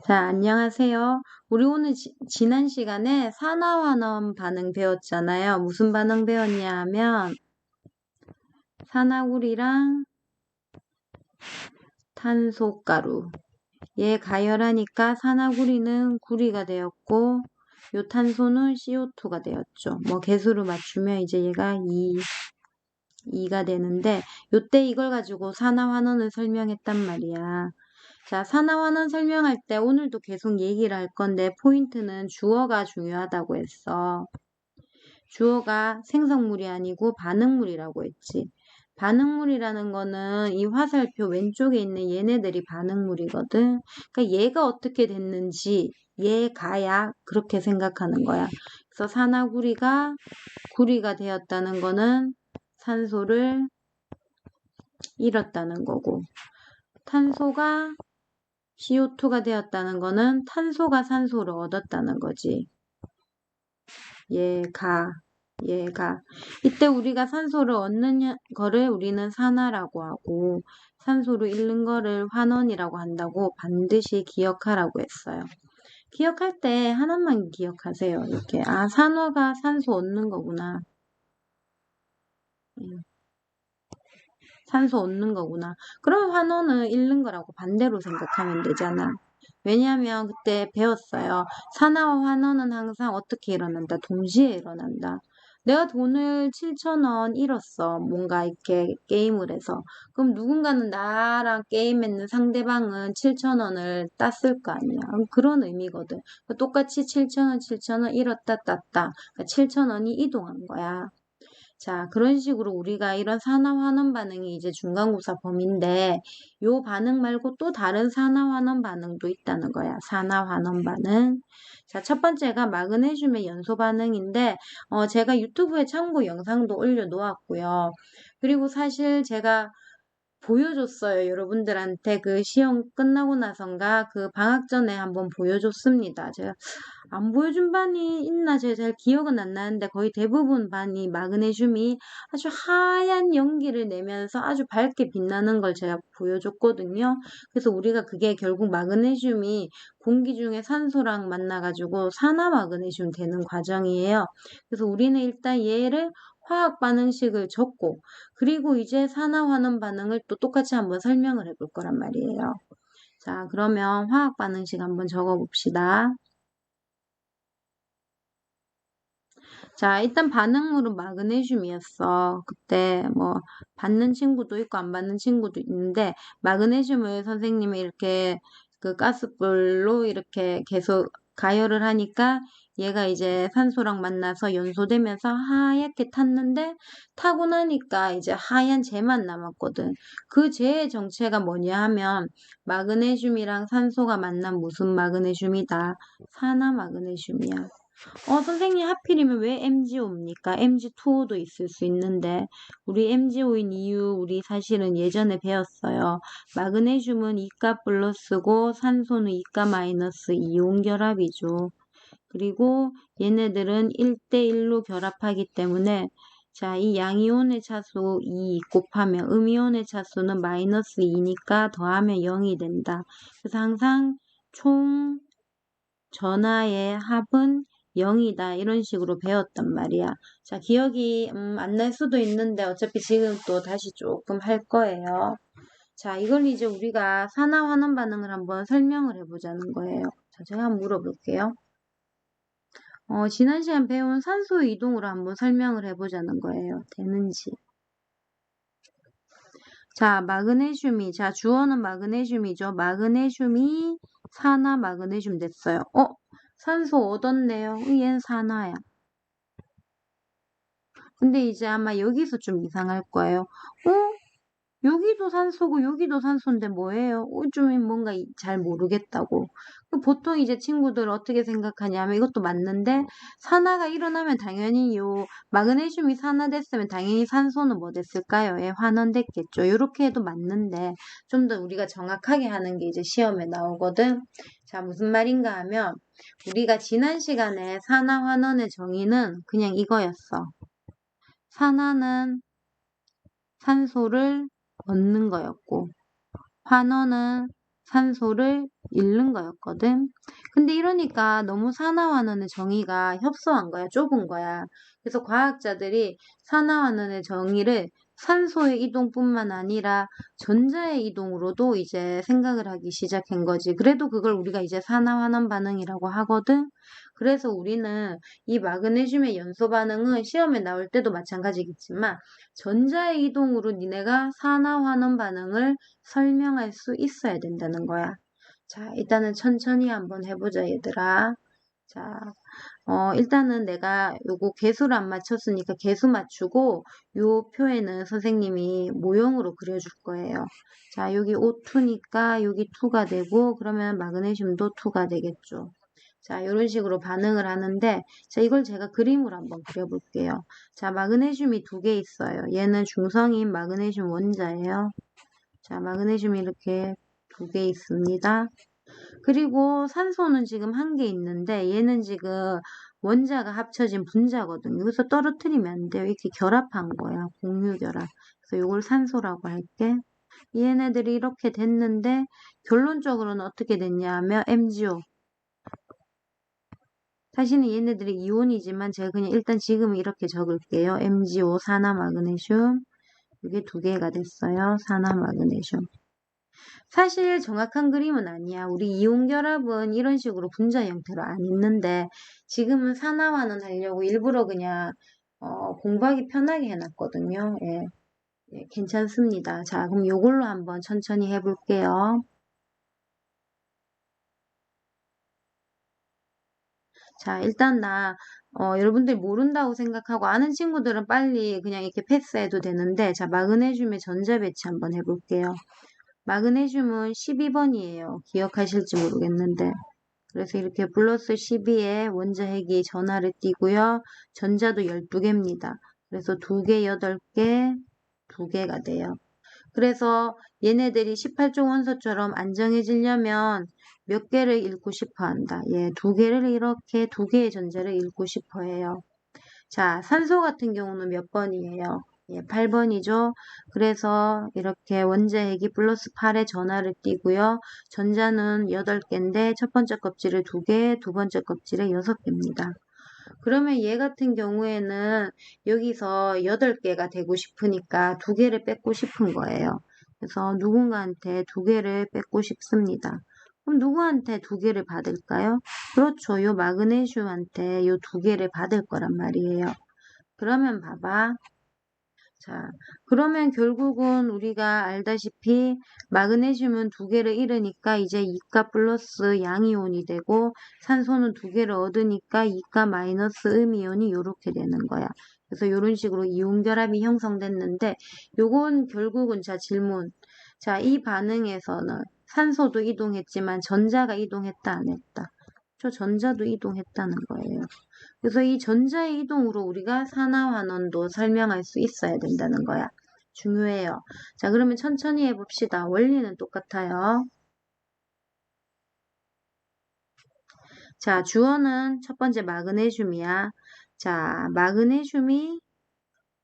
자, 안녕하세요. 우리 오늘 지난 시간에 산화환원 반응 배웠잖아요. 무슨 반응 배웠냐 하면 산화구리랑 탄소가루. 얘 가열하니까 산화구리는 구리가 되었고 요 탄소는 CO2가 되었죠. 뭐 개수를 맞추면 이제 얘가 2가 되는데 요때 이걸 가지고 산화환원을 설명했단 말이야. 자, 산화환원 설명할 때 오늘도 계속 얘기를 할 건데 포인트는 주어가 중요하다고 했어. 주어가 생성물이 아니고 반응물이라고 했지. 반응물이라는 거는 이 화살표 왼쪽에 있는 얘네들이 반응물이거든. 그러니까 얘가 어떻게 됐는지 얘가야 그렇게 생각하는 거야. 그래서 산화구리가 구리가 되었다는 거는 산소를 잃었다는 거고, 탄소가 CO2가 되었다는 거는 탄소가 산소를 얻었다는 거지. 얘가. 이때 우리가 산소를 얻는 거를 우리는 산화라고 하고 산소를 잃는 거를 환원이라고 한다고 반드시 기억하라고 했어요. 기억할 때 하나만 기억하세요. 이렇게 산화가 산소 얻는 거구나. 산소 얻는 거구나. 그럼 환원은 잃는 거라고 반대로 생각하면 되잖아. 왜냐하면 그때 배웠어요. 산화와 환원은 항상 어떻게 일어난다? 동시에 일어난다. 내가 돈을 7,000원 잃었어. 뭔가 이렇게 게임을 해서. 그럼 누군가는 나랑 게임했는 상대방은 7,000원을 땄을 거 아니야. 그런 의미거든. 똑같이 7,000원 잃었다 땄다. 그러니까 7,000원이 이동한 거야. 자, 그런 식으로 우리가 이런 산화환원 반응이 이제 중간고사 범위인데 요 반응 말고 또 다른 산화환원 반응도 있다는 거야. 산화환원 반응. 자, 첫 번째가 마그네슘의 연소 반응인데 제가 유튜브에 참고 영상도 올려놓았고요. 그리고 사실 제가 보여줬어요. 여러분들한테 그 시험 끝나고 나선가 그 방학 전에 한번 보여줬습니다. 제가 안 보여준 반이 있나 제가 잘 기억은 안 나는데 거의 대부분 반이 마그네슘이 아주 하얀 연기를 내면서 아주 밝게 빛나는 걸 제가 보여줬거든요. 그래서 우리가 그게 결국 마그네슘이 공기 중에 산소랑 만나가지고 산화 마그네슘 되는 과정이에요. 그래서 우리는 일단 얘를 화학 반응식을 적고 그리고 이제 산화환원 반응을 또 똑같이 한번 설명을 해볼 거란 말이에요. 자, 그러면 화학 반응식 한번 적어 봅시다. 자, 일단 반응물은 마그네슘이었어. 그때 뭐 받는 친구도 있고 안 받는 친구도 있는데 마그네슘을 선생님이 이렇게 그 가스불로 이렇게 계속 가열을 하니까 얘가 이제 산소랑 만나서 연소되면서 하얗게 탔는데 타고 나니까 이제 하얀 재만 남았거든. 그 재의 정체가 뭐냐 하면 마그네슘이랑 산소가 만난 무슨 마그네슘이다. 산화 마그네슘이야. 선생님 하필이면 왜 MgO입니까? MgO2도 있을 수 있는데 우리 MgO인 이유 우리 사실은 예전에 배웠어요. 마그네슘은 이가 플러스고 산소는 이가 마이너스 이온 결합이죠. 그리고 얘네들은 1대1로 결합하기 때문에 자, 이 양이온의 차수 2 곱하면 음이온의 차수는 마이너스 2니까 더하면 0이 된다. 그래서 항상 총 전하의 합은 0이다. 이런 식으로 배웠단 말이야. 자, 기억이 안 날 수도 있는데 어차피 지금 또 다시 조금 할 거예요. 자, 이걸 이제 우리가 산화환원 반응을 한번 설명을 해보자는 거예요. 자, 제가 한번 물어볼게요. 지난 시간 배운 산소 이동으로 한번 설명을 해보자는 거예요. 되는지. 자, 마그네슘이, 자, 주어는 마그네슘이죠. 마그네슘이 산화 마그네슘 됐어요. 산소 얻었네요. 얘는 산화야. 근데 이제 아마 여기서 좀 이상할 거예요. 여기도 산소고 여기도 산소인데 뭐예요? 좀 뭔가 잘 모르겠다고. 보통 이제 친구들 어떻게 생각하냐면 이것도 맞는데 산화가 일어나면 당연히 요 마그네슘이 산화됐으면 당연히 산소는 뭐 됐을까요? 예, 환원됐겠죠. 이렇게 해도 맞는데 좀 더 우리가 정확하게 하는 게 이제 시험에 나오거든. 자, 무슨 말인가 하면 우리가 지난 시간에 산화 환원의 정의는 그냥 이거였어. 산화는 산소를 얻는 거였고 환원은 산소를 잃는 거였거든. 근데 이러니까 너무 산화환원의 정의가 협소한 거야, 좁은 거야. 그래서 과학자들이 산화환원의 정의를 산소의 이동뿐만 아니라 전자의 이동으로도 이제 생각을 하기 시작한 거지. 그래도 그걸 우리가 이제 산화환원 반응이라고 하거든. 그래서 우리는 이 마그네슘의 연소 반응은 시험에 나올 때도 마찬가지겠지만 전자의 이동으로 니네가 산화환원 반응을 설명할 수 있어야 된다는 거야. 자, 일단은 천천히 한번 해보자, 얘들아. 자, 일단은 내가 요거 개수를 안 맞췄으니까 개수 맞추고 요 표에는 선생님이 모형으로 그려줄 거예요. 자, 여기 O2니까 여기 2가 되고 그러면 마그네슘도 2가 되겠죠. 자, 이런 식으로 반응을 하는데 자, 이걸 제가 그림으로 한번 그려볼게요. 자, 마그네슘이 2개 있어요. 얘는 중성인 마그네슘 원자예요. 자, 마그네슘이 이렇게 2개 있습니다. 그리고 산소는 지금 1개 있는데 얘는 지금 원자가 합쳐진 분자거든요. 여기서 떨어뜨리면 안 돼요. 이렇게 결합한 거야. 공유결합. 그래서 이걸 산소라고 할게. 얘네들이 이렇게 됐는데 결론적으로는 어떻게 됐냐 하면 MgO. 사실은 얘네들이 이온이지만 제가 그냥 일단 지금 이렇게 적을게요. MgO 산화마그네슘. 이게 2개가 됐어요. 산화마그네슘. 사실 정확한 그림은 아니야. 우리 이온결합은 이런 식으로 분자 형태로 안 있는데 지금은 산화환원 하려고 일부러 그냥 공부하기 편하게 해놨거든요. 예, 예, 괜찮습니다. 자, 그럼 요걸로 한번 천천히 해볼게요. 자, 일단 여러분들 모른다고 생각하고 아는 친구들은 빨리 그냥 이렇게 패스해도 되는데 자, 마그네슘의 전자 배치 한번 해볼게요. 마그네슘은 12번이에요. 기억하실지 모르겠는데. 그래서 이렇게 플러스 12에 원자핵이 전하를 띠고요. 전자도 12개입니다. 그래서 2개, 8개, 2개가 돼요. 그래서 얘네들이 18종 원소처럼 안정해지려면 몇 개를 잃고 싶어 한다. 예, 2개를 이렇게 2개의 전자를 잃고 싶어 해요. 자, 산소 같은 경우는 몇 번이에요? 예, 8번이죠. 그래서 이렇게 원자핵이 플러스 8에 전하를 띠고요. 전자는 8개인데 첫 번째 껍질에 2개, 두 번째 껍질에 6개입니다. 그러면 얘 같은 경우에는 여기서 8개가 되고 싶으니까 2개를 뺏고 싶은 거예요. 그래서 누군가한테 2개를 뺏고 싶습니다. 그럼 누구한테 2개를 받을까요? 그렇죠. 요 마그네슘한테 요 2개를 받을 거란 말이에요. 그러면 봐봐. 자, 그러면 결국은 우리가 알다시피 마그네슘은 2개를 잃으니까 이제 2가 플러스 양이온이 되고 산소는 2개를 얻으니까 2가 마이너스 음이온이 이렇게 되는 거야. 그래서 이런 식으로 이온 결합이 형성됐는데 요건 결국은 자 질문. 자, 이 반응에서는 산소도 이동했지만 전자가 이동했다 안 했다. 저 전자도 이동했다는 거예요. 그래서 이 전자의 이동으로 우리가 산화환원도 설명할 수 있어야 된다는 거야. 중요해요. 자, 그러면 천천히 해봅시다. 원리는 똑같아요. 자, 주어는 첫 번째 마그네슘이야. 자, 마그네슘이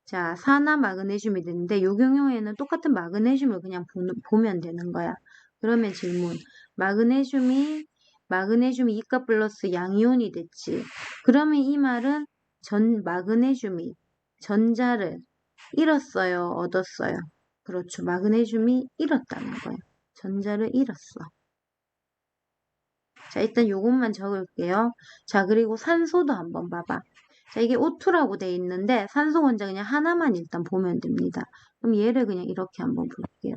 자, 산화 마그네슘이 되는데 요 경우에는 똑같은 마그네슘을 그냥 보면 되는 거야. 그러면 질문. 마그네슘이 2가 플러스 양이온이 됐지. 그러면 이 말은 마그네슘이 전자를 잃었어요, 얻었어요. 그렇죠. 마그네슘이 잃었다는 거예요. 전자를 잃었어. 자, 일단 요것만 적을게요. 자, 그리고 산소도 한번 봐봐. 자, 이게 O2라고 돼 있는데 산소 원자 그냥 하나만 일단 보면 됩니다. 그럼 얘를 그냥 이렇게 한번 볼게요.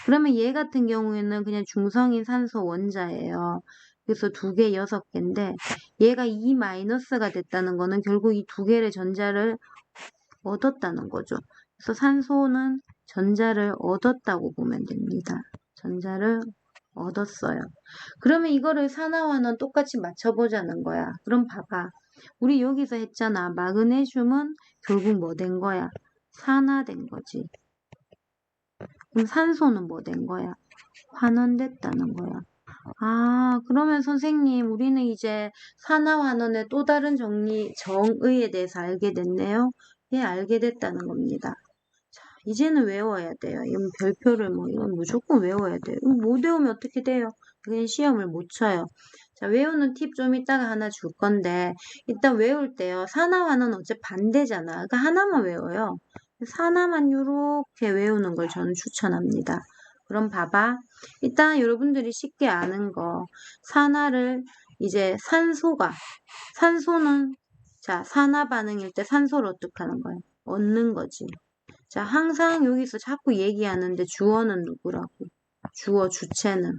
그러면 얘 같은 경우에는 그냥 중성인 산소 원자예요. 그래서 2개, 6개인데 얘가 2-가 됐다는 거는 결국 이 2개의 전자를 얻었다는 거죠. 그래서 산소는 전자를 얻었다고 보면 됩니다. 전자를 얻었어요. 그러면 이거를 산화와는 똑같이 맞춰보자는 거야. 그럼 봐봐. 우리 여기서 했잖아. 마그네슘은 결국 뭐 된 거야? 산화된 거지. 그럼 산소는 뭐 된 거야? 환원됐다는 거야. 아, 그러면 선생님, 우리는 이제 산화환원의 또 다른 정의에 대해서 알게 됐네요. 예, 알게 됐다는 겁니다. 자, 이제는 외워야 돼요. 이건 별표를 이건 무조건 외워야 돼요. 못 외우면 어떻게 돼요? 그냥 시험을 못 쳐요. 자, 외우는 팁 좀 이따가 하나 줄 건데, 일단 외울 때요. 산화와는 어째 반대잖아. 그러니까 하나만 외워요. 산화만 이렇게 외우는 걸 저는 추천합니다. 그럼 봐봐. 일단 여러분들이 쉽게 아는 거. 산화를 이제 산소는, 자, 산화 반응일 때 산소를 어떻게 하는 거예요? 얻는 거지. 자, 항상 여기서 자꾸 얘기하는데 주어는 누구라고? 주어, 주체는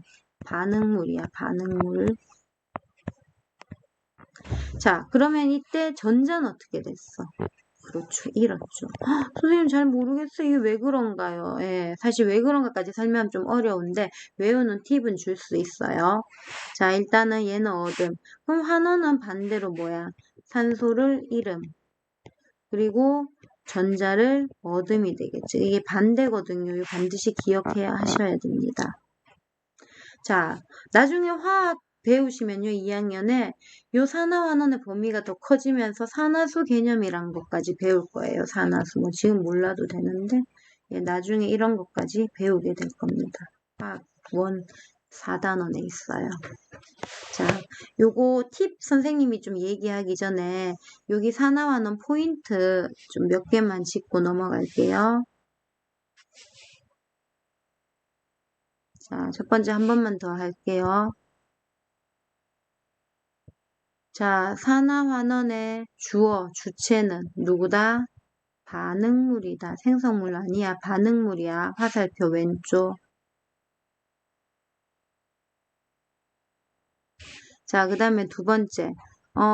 반응물이야, 반응물. 자, 그러면 이때 전자는 어떻게 됐어? 그렇죠, 잃었죠. 선생님 잘 모르겠어요. 이게 왜 그런가요? 예, 사실 왜 그런가까지 설명하면 좀 어려운데 외우는 팁은 줄 수 있어요. 자, 일단은 얘는 얻음. 그럼 환원은 반대로 뭐야? 산소를 잃음. 그리고 전자를 얻음이 되겠죠. 이게 반대거든요. 이거 반드시 기억해야 하셔야 됩니다. 자, 나중에 화학 배우시면요. 2학년에 요 산화환원의 범위가 더 커지면서 산화수 개념이란 것까지 배울 거예요. 산화수. 뭐 지금 몰라도 되는데 예, 나중에 이런 것까지 배우게 될 겁니다. 화학 원 4단원에 있어요. 자, 요거 팁 선생님이 좀 얘기하기 전에 여기 산화환원 포인트 좀 몇 개만 짚고 넘어갈게요. 자, 첫 번째 한 번만 더 할게요. 자, 산화환원의 주어, 주체는 누구다? 반응물이다. 생성물 아니야. 반응물이야. 화살표 왼쪽. 자, 그 다음에 두 번째.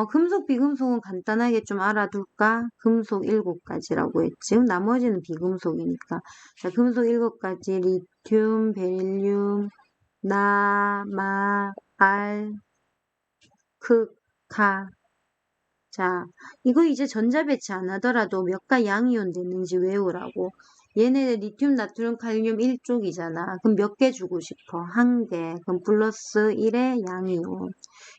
금속, 비금속은 간단하게 좀 알아둘까? 금속 7가지라고 했지. 나머지는 비금속이니까. 자, 금속 7가지. 리튬, 베릴륨, 나, 마, 알, 크, 가. 자, 이거 이제 전자배치 안 하더라도 몇 가 양이온 됐는지 외우라고. 얘네 리튬, 나트륨, 칼륨 1쪽이잖아. 그럼 몇 개 주고 싶어? 1개. 그럼 플러스 1의 양이온.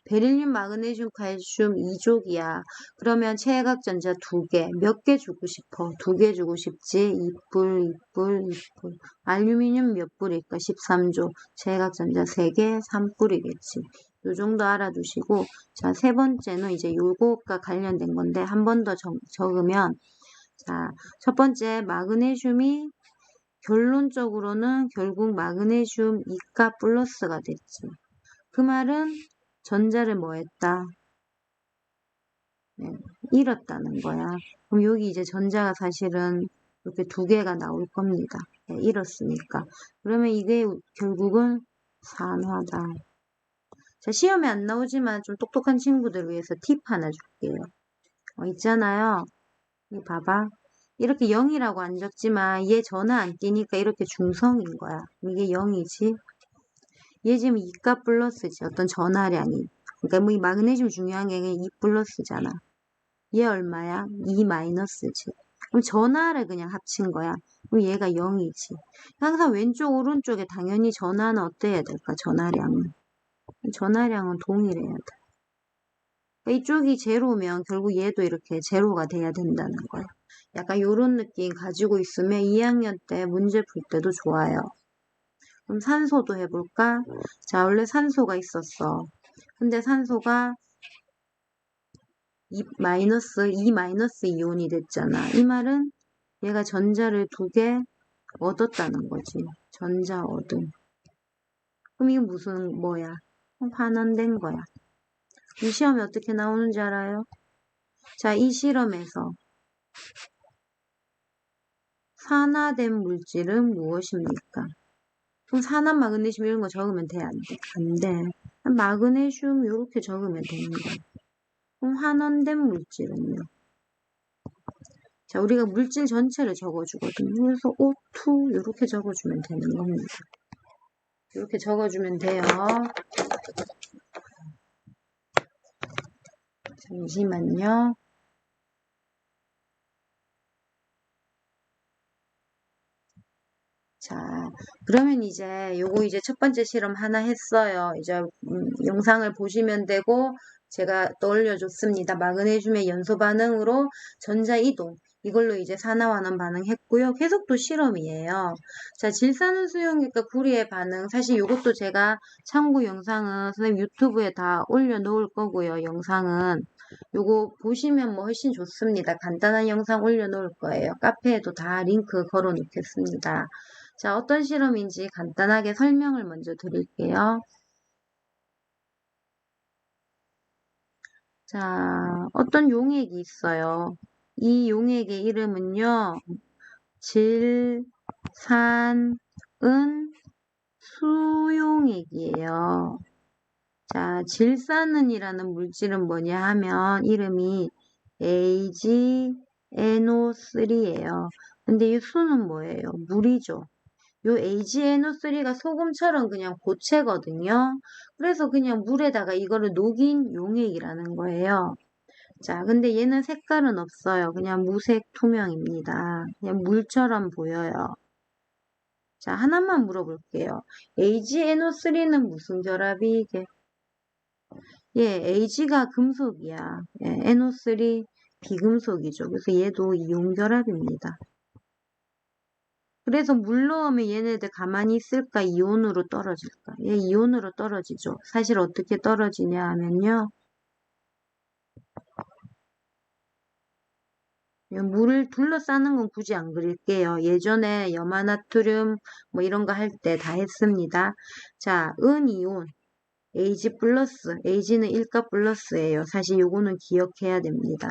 베릴륨, 마그네슘, 칼슘 2족이야. 그러면 최애각전자 2개. 몇 개 주고 싶어? 2개 주고 싶지? 2불, 2불, 2불. 알루미늄 몇 불일까? 13족. 최애각전자 3개, 3불이겠지. 요 정도 알아두시고, 자, 세 번째는 이제 요것과 관련된 건데, 한 번 더 적으면, 자, 첫 번째, 마그네슘이 결론적으로는 결국 마그네슘 2가 플러스가 됐지. 그 말은 전자를 뭐 했다? 네, 잃었다는 거야. 그럼 여기 이제 전자가 사실은 이렇게 2개가 나올 겁니다. 네, 잃었으니까. 그러면 이게 결국은 산화다. 자, 시험에 안 나오지만 좀 똑똑한 친구들 위해서 팁 하나 줄게요. 있잖아요. 이 봐봐. 이렇게 0이라고 안 적지만 얘 전화 안 띄니까 이렇게 중성인 거야. 이게 0이지. 얘 지금 2가 플러스지. 어떤 전화량이. 그러니까 뭐 이 마그네슘 중요한 게 2 플러스잖아. 얘 얼마야? 2 마이너스지. 그럼 전화를 그냥 합친 거야. 그럼 얘가 0이지. 항상 왼쪽 오른쪽에 당연히 전화는 어때야 될까? 전화량은 동일해야 돼. 그러니까 이쪽이 제로면 결국 얘도 이렇게 제로가 돼야 된다는 거예요. 약간 요런 느낌 가지고 있으면 2학년 때 문제 풀 때도 좋아요. 그럼 산소도 해볼까? 자, 원래 산소가 있었어. 근데 산소가 2 마이너스 이온이 됐잖아. 이 말은 얘가 전자를 2개 얻었다는 거지. 전자 얻음. 그럼 이게 무슨 뭐야? 환원된 거야. 이 시험에 어떻게 나오는지 알아요? 자, 이 실험에서 산화된 물질은 무엇입니까? 그럼 산화 마그네슘 이런 거 적으면 돼? 안 돼? 안 돼. 마그네슘 이렇게 적으면 되는 거야. 그럼 환원된 물질은요? 자, 우리가 물질 전체를 적어주거든요. 그래서 O2 이렇게 적어주면 되는 겁니다. 이렇게 적어주면 돼요. 잠시만요. 자, 그러면 이제 요거 이제 첫 번째 실험 하나 했어요. 이제 영상을 보시면 되고 제가 떠올려 줬습니다. 마그네슘의 연소 반응으로 전자 이동. 이걸로 이제 산화환원 반응했고요. 계속 또 실험이에요. 자, 질산은 수용액과 구리의 반응. 사실 이것도 제가 참고 영상은 선생님 유튜브에 다 올려놓을 거고요. 영상은. 요거 보시면 뭐 훨씬 좋습니다. 간단한 영상 올려놓을 거예요. 카페에도 다 링크 걸어 놓겠습니다. 자, 어떤 실험인지 간단하게 설명을 먼저 드릴게요. 자, 어떤 용액이 있어요. 이 용액의 이름은요, 질산은 수용액이에요. 자, 질산은이라는 물질은 뭐냐 하면 이름이 AgNO3예요. 근데 이 수는 뭐예요? 물이죠. 요 AgNO3가 소금처럼 그냥 고체거든요. 그래서 그냥 물에다가 이거를 녹인 용액이라는 거예요. 자, 근데 얘는 색깔은 없어요. 그냥 무색 투명입니다. 그냥 물처럼 보여요. 자, 하나만 물어볼게요. AgNO3는 무슨 결합이 이게? 예, Ag가 금속이야. 예, NO3 비금속이죠. 그래서 얘도 이온결합입니다. 그래서 물 넣으면 얘네들 가만히 있을까? 이온으로 떨어질까? 얘 이온으로 떨어지죠. 사실 어떻게 떨어지냐 하면요. 물을 둘러싸는 건 굳이 안 그릴게요. 예전에 염화나트륨 뭐 이런 거 할 때 다 했습니다. 자, 은이온. Ag 플러스. Ag는 1가 플러스예요. 사실 요거는 기억해야 됩니다.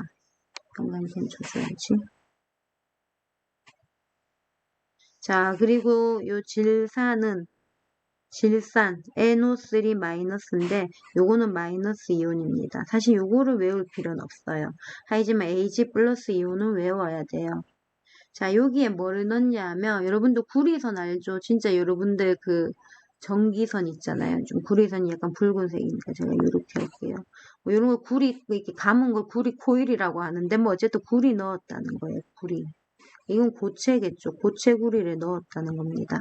건강템 줘줘야지. 자, 그리고 요 질산은 질산 NO3 마이너스인데 요거는 마이너스 이온입니다. 사실 요거를 외울 필요는 없어요. 하지만 Ag 플러스 이온은 외워야 돼요. 자, 여기에 뭐를 넣냐 하면 여러분도 구리선 알죠? 진짜 여러분들 그 전기선 있잖아요. 좀 구리선이 약간 붉은색이니까 제가 이렇게 할게요. 뭐 이런 거 구리 이렇게 감은 걸 구리 코일이라고 하는데 뭐 어쨌든 구리 넣었다는 거예요. 구리. 이건 고체겠죠. 고체구리를 넣었다는 겁니다.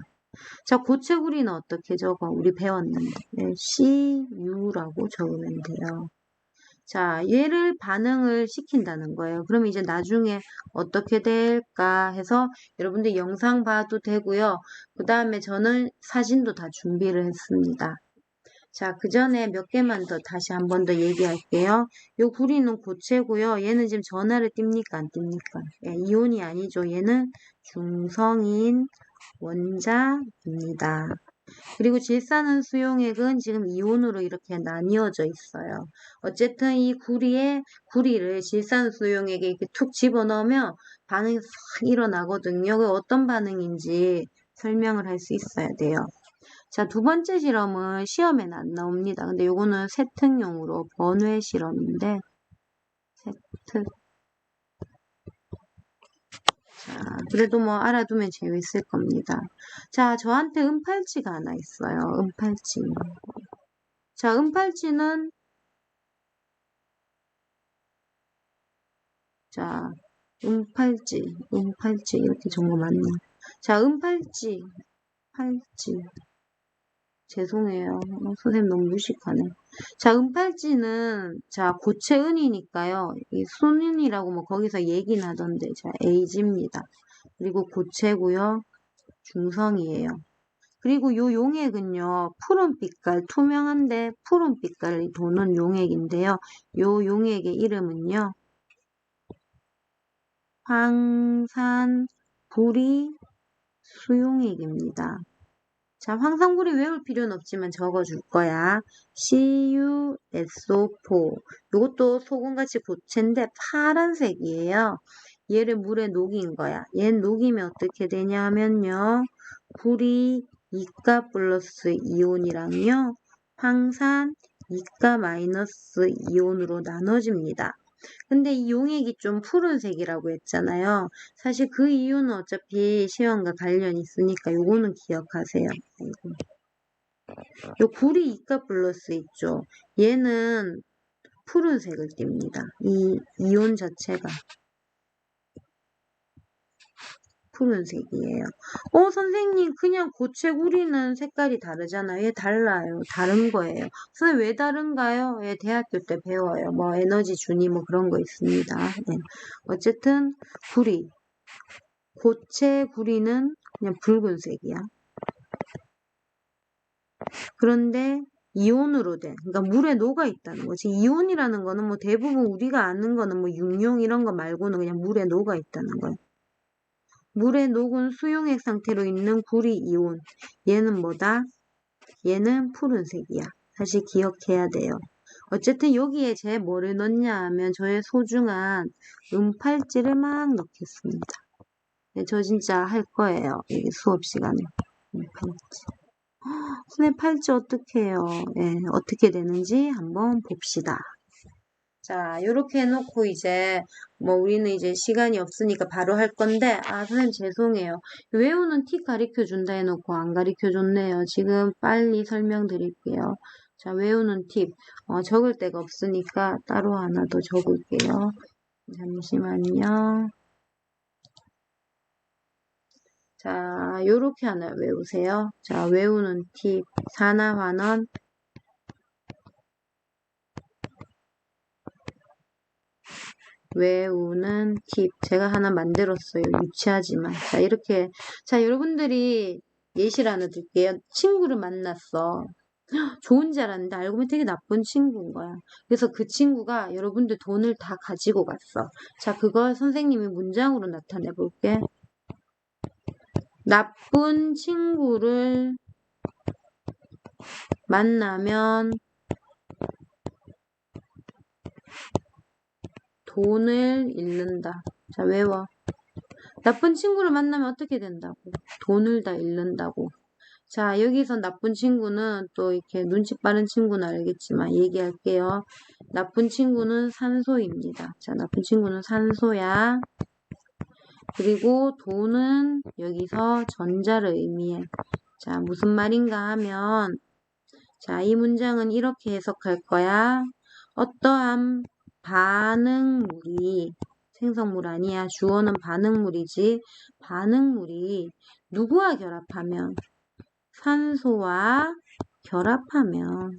자, 고체구리는 어떻게 적어? 우리 배웠는데. 네, CU라고 적으면 돼요. 자, 얘를 반응을 시킨다는 거예요. 그럼 이제 나중에 어떻게 될까 해서 여러분들 영상 봐도 되고요. 그 다음에 저는 사진도 다 준비를 했습니다. 자, 그 전에 몇 개만 더 다시 한 번 더 얘기할게요. 요 구리는 고체고요. 얘는 지금 전하를 띱니까? 안 띱니까? 예, 이온이 아니죠. 얘는 중성인 원자입니다. 그리고 질산은 수용액은 지금 이온으로 이렇게 나뉘어져 있어요. 어쨌든 이 구리를 질산 수용액에 이렇게 툭 집어넣으면 반응이 싹 일어나거든요. 그 어떤 반응인지 설명을 할 수 있어야 돼요. 자, 두 번째 실험은 시험에는 안 나옵니다. 근데 요거는 세특용으로 번외 실험인데 세특. 자, 그래도 뭐 알아두면 재밌을 겁니다. 자, 저한테 은팔찌가 하나 있어요. 은팔찌. 자, 은팔찌는 자, 은팔찌 이렇게 적은 거 맞나? 자, 은팔찌, 팔찌. 죄송해요. 선생님 너무 무식하네. 자, 은팔찌는 자 고체은이니까요. 이 순은이라고 뭐 거기서 얘기는 하던데 자 Ag입니다. 그리고 고체고요. 중성이에요. 그리고 요 용액은요. 푸른 빛깔, 투명한데 푸른 빛깔이 도는 용액인데요. 요 용액의 이름은요. 황산 구리 수용액입니다. 자, 황산구리 외울 필요는 없지만 적어줄 거야. CuSO4. 이것도 소금같이 고체인데 파란색이에요. 얘를 물에 녹인 거야. 얘는 녹이면 어떻게 되냐 하면요. 구리 2가 플러스 이온이랑요. 황산 2가 마이너스 이온으로 나눠집니다. 근데 이 용액이 좀 푸른색이라고 했잖아요. 사실 그 이유는 어차피 시험과 관련이 있으니까 요거는 기억하세요. 요 구리 이가 플러스 있죠. 얘는 푸른색을 띱니다. 이 이온 자체가. 푸른색이에요. 선생님, 그냥 고체구리는 색깔이 다르잖아요. 왜 달라요? 다른 거예요. 선생님, 왜 다른가요? 예, 대학교 때 배워요. 뭐, 에너지 준위 뭐 그런 거 있습니다. 예. 어쨌든, 구리. 고체구리는 그냥 붉은색이야. 그런데, 이온으로 된, 그러니까 물에 녹아 있다는 거지. 이온이라는 거는 뭐 대부분 우리가 아는 거는 뭐 육룡 이런 거 말고는 그냥 물에 녹아 있다는 거예요. 물에 녹은 수용액 상태로 있는 구리 이온. 얘는 뭐다? 얘는 푸른색이야. 다시 기억해야 돼요. 어쨌든 여기에 제 뭐를 넣냐 하면 저의 소중한 음팔찌를 막 넣겠습니다. 네, 저 진짜 할 거예요. 여기 수업 시간에. 음팔찌. 선생님 팔찌 어떻게 해요? 예, 어떻게 되는지 한번 봅시다. 자, 요렇게 해놓고 이제, 뭐, 우리는 이제 시간이 없으니까 바로 할 건데, 선생님 죄송해요. 외우는 팁 가르쳐 준다 해놓고 안 가르쳐 줬네요. 지금 빨리 설명드릴게요. 자, 외우는 팁. 적을 데가 없으니까 따로 하나 더 적을게요. 잠시만요. 자, 요렇게 하나 외우세요. 자, 외우는 팁. 산화환원. 외우는 팁. 제가 하나 만들었어요. 유치하지만. 자, 이렇게. 자, 여러분들이 예시를 하나 드릴게요. 친구를 만났어. 좋은 줄 알았는데 알고 보면 되게 나쁜 친구인 거야. 그래서 그 친구가 여러분들 돈을 다 가지고 갔어. 자, 그걸 선생님이 문장으로 나타내 볼게. 나쁜 친구를 만나면 돈을 잃는다. 자, 외워. 나쁜 친구를 만나면 어떻게 된다고? 돈을 다 잃는다고. 자, 여기서 나쁜 친구는 또 이렇게 눈치 빠른 친구는 알겠지만 얘기할게요. 나쁜 친구는 산소입니다. 자, 나쁜 친구는 산소야. 그리고 돈은 여기서 전자를 의미해. 자, 무슨 말인가 하면, 자, 이 문장은 이렇게 해석할 거야. 어떠한 반응물이, 생성물 아니야. 주어는 반응물이지. 반응물이 누구와 결합하면? 산소와 결합하면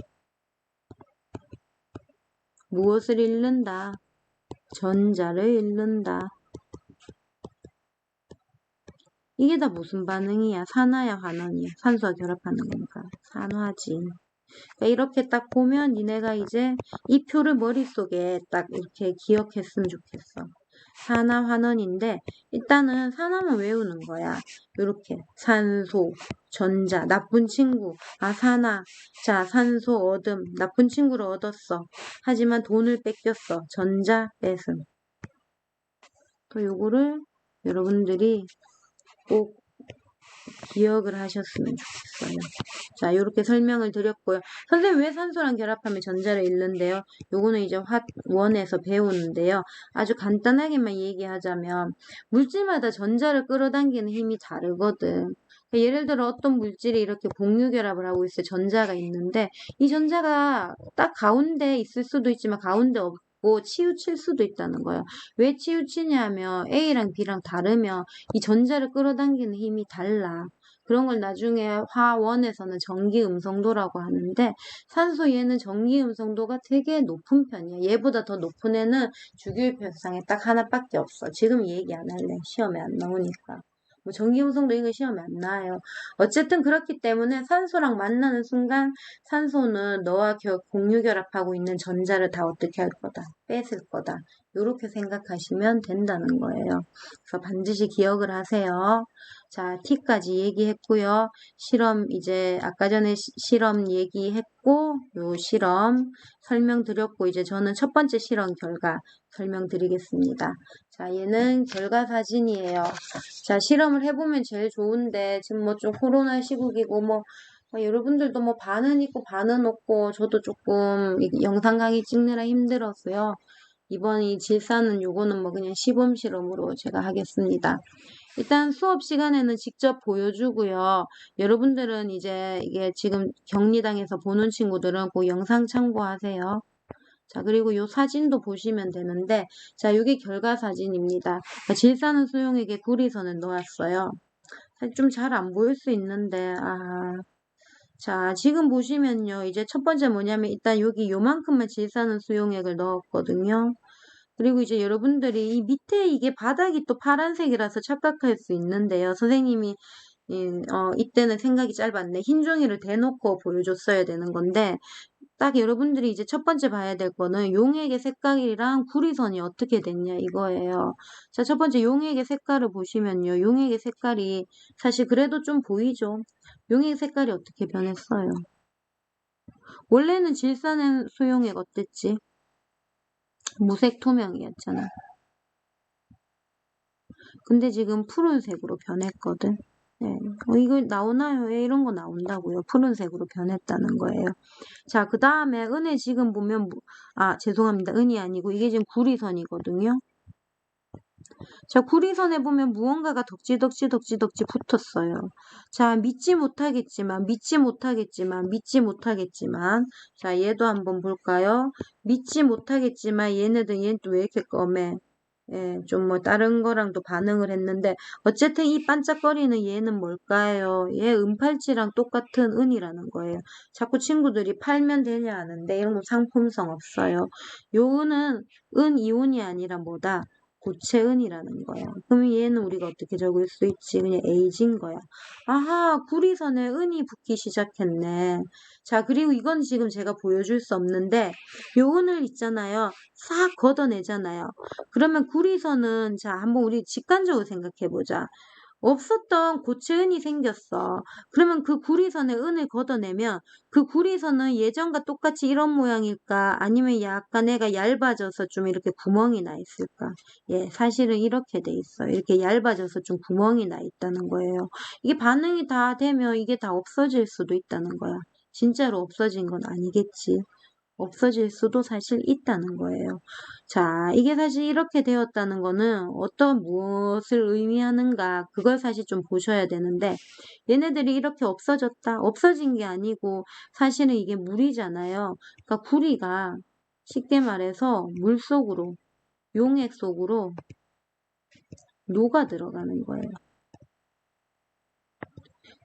무엇을 잃는다? 전자를 잃는다. 이게 다 무슨 반응이야? 산화야, 환원이야? 산소와 결합하는 거니까. 산화지. 그러니까 이렇게 딱 보면 니네가 이제 이 표를 머릿속에 딱 이렇게 기억했으면 좋겠어. 산화환원인데 일단은 산화만 외우는 거야. 이렇게 산소, 전자, 나쁜 친구, 산화, 자 산소 얻음, 나쁜 친구를 얻었어. 하지만 돈을 뺏겼어. 전자 뺏음. 또 요거를 여러분들이 꼭 기억을 하셨으면 좋겠어요. 자, 이렇게 설명을 드렸고요. 선생님 왜 산소랑 결합하면 전자를 잃는데요? 요거는 이제 화원에서 배우는데요. 아주 간단하게만 얘기하자면 물질마다 전자를 끌어당기는 힘이 다르거든. 그러니까 예를 들어 어떤 물질이 이렇게 복류결합을 하고 있어요. 전자가 있는데 이 전자가 딱 가운데 있을 수도 있지만 가운데 없고 치우칠 수도 있다는 거예요. 왜 치우치냐면 A랑 B랑 다르면 이 전자를 끌어당기는 힘이 달라. 그런 걸 나중에 화원에서는 전기 음성도라고 하는데 산소 얘는 전기 음성도가 되게 높은 편이야. 얘보다 더 높은 애는 주기율표상에 딱 하나밖에 없어. 지금 얘기 안 할래. 시험에 안 나오니까. 뭐 전기 음성도 이거 시험에 안 나와요. 어쨌든 그렇기 때문에 산소랑 만나는 순간 산소는 너와 공유 결합하고 있는 전자를 다 어떻게 할 거다. 뺏을 거다. 이렇게 생각하시면 된다는 거예요. 그래서 반드시 기억을 하세요. 자, T까지 얘기했고요. 실험 이제 아까 전에 실험 얘기했고 요 실험 설명드렸고 이제 저는 첫 번째 실험 결과 설명드리겠습니다. 자, 얘는 결과 사진이에요. 자, 실험을 해보면 제일 좋은데 지금 뭐 좀 코로나 시국이고 뭐 여러분들도 뭐 반은 있고 반은 없고 저도 조금 영상 강의 찍느라 힘들었어요. 이번 이 질사는 요거는 뭐 그냥 시범 실험으로 제가 하겠습니다. 일단 수업 시간에는 직접 보여주고요. 여러분들은 이제 이게 지금 격리당해서 보는 친구들은 그 영상 참고하세요. 자, 그리고 요 사진도 보시면 되는데, 자, 이게 결과 사진입니다. 질산은 수용액에 구리선을 놓았어요. 좀 잘 안 보일 수 있는데, 자, 지금 보시면요. 이제 첫 번째 뭐냐면, 일단 여기 요만큼만 질산은 수용액을 넣었거든요. 그리고 이제 여러분들이 이 밑에 이게 바닥이 또 파란색이라서 착각할 수 있는데요. 선생님이 이때는 생각이 짧았네. 흰 종이를 대놓고 보여줬어야 되는 건데, 딱 여러분들이 이제 첫 번째 봐야 될 거는 용액의 색깔이랑 구리선이 어떻게 됐냐 이거예요. 자, 첫 번째 용액의 색깔을 보시면요. 용액의 색깔이 사실 그래도 좀 보이죠. 용액 색깔이 어떻게 변했어요? 원래는 질산은 수용액 어땠지? 무색 투명이었잖아. 근데 지금 푸른색으로 변했거든. 네. 이거 나오나요? 왜 이런 거 나온다고요? 푸른색으로 변했다는 거예요. 자, 그 다음에 은에 지금 보면, 죄송합니다. 은이 아니고 이게 지금 구리선이거든요. 자, 구리선에 보면 무언가가 덕지덕지 붙었어요. 자, 믿지 못하겠지만, 자, 얘도 한번 볼까요? 믿지 못하겠지만, 얘는 또 왜 이렇게 검해? 예, 좀 뭐 다른 거랑도 반응을 했는데 어쨌든 이 반짝거리는 얘는 뭘까요? 얘 은팔찌랑 똑같은 은이라는 거예요. 자꾸 친구들이 팔면 되냐 하는데 이런 거 상품성 없어요. 요 은은 은 이온이 아니라 뭐다? 고체은이라는 거야. 그럼 얘는 우리가 어떻게 적을 수 있지? 그냥 A인 거야. 아하, 구리선에 은이 붙기 시작했네. 자, 그리고 이건 지금 제가 보여줄 수 없는데 요 은을 있잖아요. 싹 걷어내잖아요. 그러면 구리선은 자 한번 우리 직관적으로 생각해보자. 없었던 고체은이 생겼어. 그러면 그 구리선에 은을 걷어내면 그 구리선은 예전과 똑같이 이런 모양일까? 아니면 약간 애가 얇아져서 좀 이렇게 구멍이 나 있을까? 예, 사실은 이렇게 돼 있어요. 이렇게 얇아져서 좀 구멍이 나 있다는 거예요. 이게 반응이 다 되면 이게 다 없어질 수도 있다는 거야. 진짜로 없어진 건 아니겠지. 없어질 수도 사실 있다는 거예요. 자, 이게 사실 이렇게 되었다는 거는 어떤 무엇을 의미하는가 그걸 사실 좀 보셔야 되는데 얘네들이 이렇게 없어졌다. 없어진 게 아니고 사실은 이게 물이잖아요. 그러니까 구리가 쉽게 말해서 물 속으로 용액 속으로 녹아 들어가는 거예요.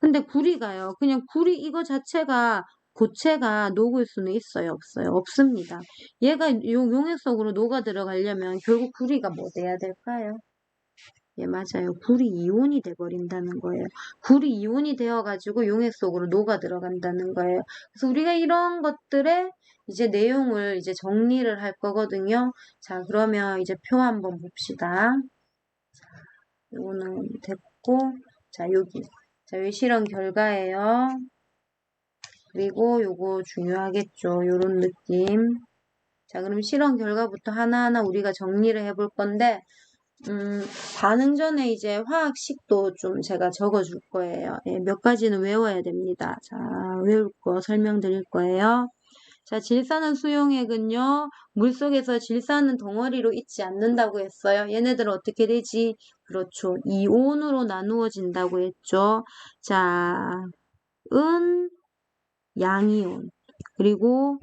근데 구리가요. 그냥 구리 이거 자체가 고체가 녹을 수는 있어요? 없어요? 없습니다. 얘가 용액 속으로 녹아 들어가려면 결국 구리가 뭐 돼야 될까요? 예, 맞아요. 구리 이온이 돼버린다는 거예요. 구리 이온이 되어가지고 용액 속으로 녹아 들어간다는 거예요. 그래서 우리가 이런 것들의 이제 내용을 이제 정리를 할 거거든요. 자, 그러면 이제 표 한번 봅시다. 이거는 됐고, 자, 여기. 자, 여기 실험 결과예요. 그리고 요거 중요하겠죠. 요런 느낌. 자, 그럼 실험 결과부터 하나하나 우리가 정리를 해볼 건데, 반응 전에 이제 화학식도 좀 제가 적어줄 거예요. 예, 몇 가지는 외워야 됩니다. 자, 외울 거 설명드릴 거예요. 자, 질산은 수용액은요, 물속에서 질산은 덩어리로 있지 않는다고 했어요. 얘네들은 어떻게 되지? 그렇죠. 이온으로 나누어진다고 했죠. 자, 은, 양이온, 그리고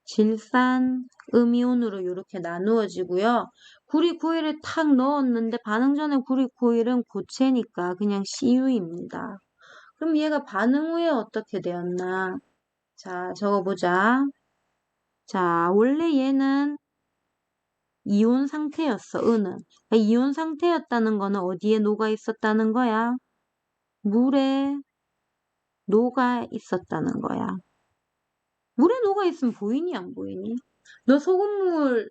질산, 음이온으로 이렇게 나누어지고요. 구리코일을 탁 넣었는데 반응 전에 구리코일은 고체니까 그냥 CU입니다. 그럼 얘가 반응 후에 어떻게 되었나? 자, 적어보자. 자, 원래 얘는 이온 상태였어, 은은. 그러니까 이온 상태였다는 거는 어디에 녹아 있었다는 거야? 물에 녹아 있었다는 거야. 물에 녹아 있으면 보이니, 안 보이니? 너 소금물에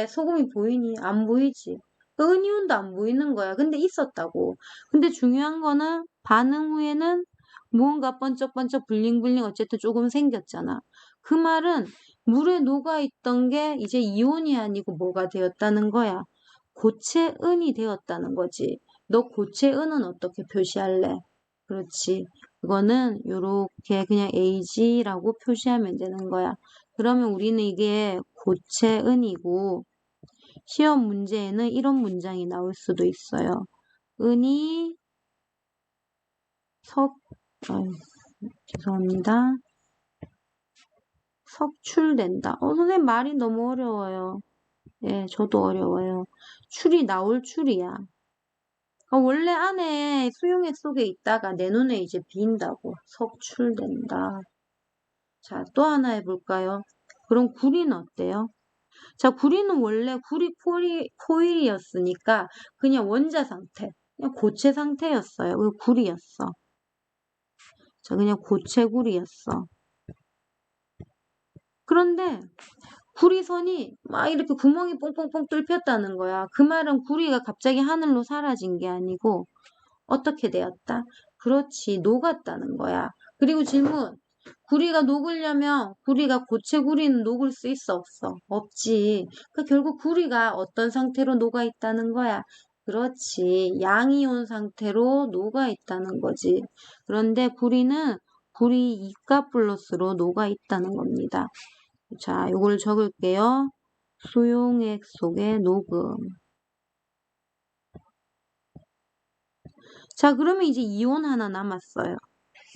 소금이 보이니? 안 보이지? 은이온도 안 보이는 거야. 근데 있었다고. 근데 중요한 거는 반응 후에는 무언가 번쩍번쩍 블링블링 어쨌든 조금 생겼잖아. 그 말은 물에 녹아있던 게 이제 이온이 아니고 뭐가 되었다는 거야. 고체은이 되었다는 거지. 너 고체은은 어떻게 표시할래? 그렇지. 그거는 요렇게 그냥 AG라고 표시하면 되는 거야. 그러면 우리는 이게 고체은이고 시험 문제에는 이런 문장이 나올 수도 있어요. 은이 석, 죄송합니다. 석출된다. 선생님 말이 너무 어려워요. 예, 저도 어려워요. 출이 나올 출이야. 원래 안에 수용액 속에 있다가 내 눈에 이제 빈다고. 석출된다. 자, 또 하나 해볼까요? 그럼 구리는 어때요? 자, 구리는 원래 구리 포일이었으니까 그냥 원자 상태, 그냥 고체 상태였어요. 그 구리였어. 자, 그냥 고체 구리였어. 그런데 구리선이 막 이렇게 구멍이 뽕뽕뽕 뚫혔다는 거야. 그 말은 구리가 갑자기 하늘로 사라진 게 아니고 어떻게 되었다? 그렇지, 녹았다는 거야. 그리고 질문, 구리가 녹으려면 구리가 고체 구리는 녹을 수 있어 없어? 없지. 결국 구리가 어떤 상태로 녹아 있다는 거야? 그렇지, 양이온 상태로 녹아 있다는 거지. 그런데 구리는 구리 이가 플러스로 녹아 있다는 겁니다. 자, 이걸 적을게요. 수용액 속의 녹음. 자, 그러면 이제 이온 하나 남았어요.